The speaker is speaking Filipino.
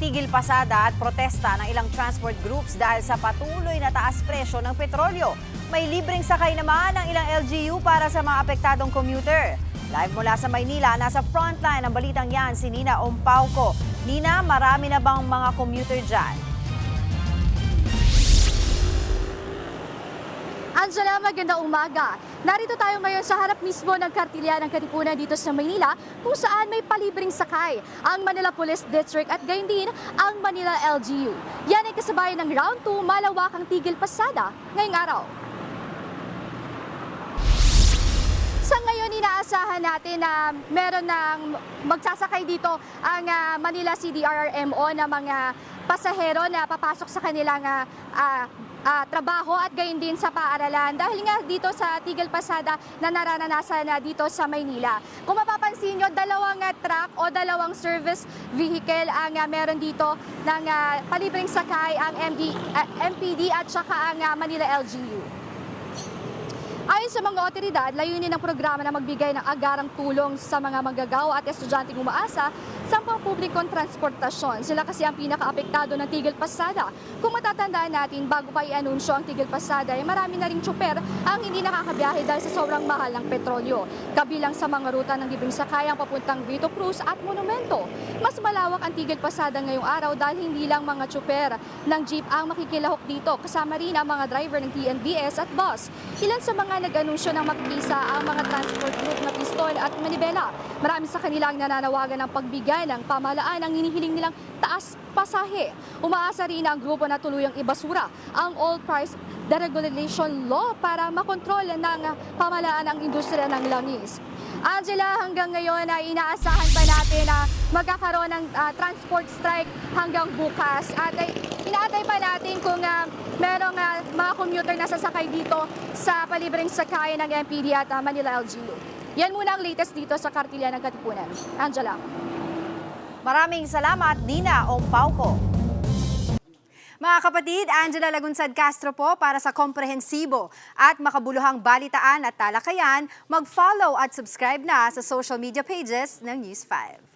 Tigil pasada at protesta ng ilang transport groups dahil sa patuloy na taas presyo ng petrolyo. May libreng sakay naman ng ilang LGU para sa mga apektadong commuter. Live mula sa Maynila, nasa frontline ng balitang yan si Nina Ompauco. Nina, marami na bang mga commuter dyan? Angela, magandang umaga. Narito tayo ngayon sa harap mismo ng kartilya ng Katipunan dito sa Maynila kung saan may palibreng sakay ang Manila Police District at gayon din ang Manila LGU. Yan ay kasabayan ng Round 2 malawakang tigil pasada ngayong araw. Sa ngayon, inaasahan natin na meron ng magsasakay dito ang Manila CDRRMO na mga pasahero na papasok sa kanilang trabaho at gayon din sa paaralan dahil nga dito sa tigil pasada na nararanasan na dito sa Maynila. Kung mapapansin nyo, dalawang truck o dalawang service vehicle ang meron dito ng palibreng sakay ang MPD at saka ang Manila LGU. Ayon sa mga otoridad, layunin ng programa na magbigay ng agarang tulong sa mga manggagawa at estudyanteng umaasa sa pampublikong transportasyon. Sila kasi ang pinaka-apektado ng tigil pasada. Kung matatandaan natin, bago pa i-anunsyo ang tigil pasada, marami na ring tsuper ang hindi nakakabiyahe dahil sa sobrang mahal ng petrolyo. Kabilang sa mga ruta ng libreng sakay ang papuntang Vito Cruz at Monumento. Mas malawak ang tigil pasada ngayong araw dahil hindi lang mga tsuper ng jeep ang makikilahok dito. Kasama rin ang mga driver ng TNVS at bus. Ilan sa mga nag-anunsyo ng makikisa ang mga transport group na Piston at Manibela. Marami sa kanilang nananawagan ng pagbigay ng pamahalaan ang hinihiling nilang taas pasahe. Umaasa rin ang grupo na tuluyang ibasura ang oil price deregulation law para makontrol ng pamahalaan ang industriya ng langis. Angela, hanggang ngayon ay inaasahan pa natin na magkakaroon ng transport strike hanggang bukas at inaantay pa natin kung merong mga commuter na sasakay dito sa palibreng sakay ng MPD at Manila LGU. Yan muna ang latest dito sa kartilya ng Katipunan. Angela. Maraming salamat, Nina Ompauco. Mga kapatid, Angela Lagunsad Castro po para sa komprehensibo at makabuluhang balitaan at talakayan. Mag-follow at subscribe na sa social media pages ng News 5.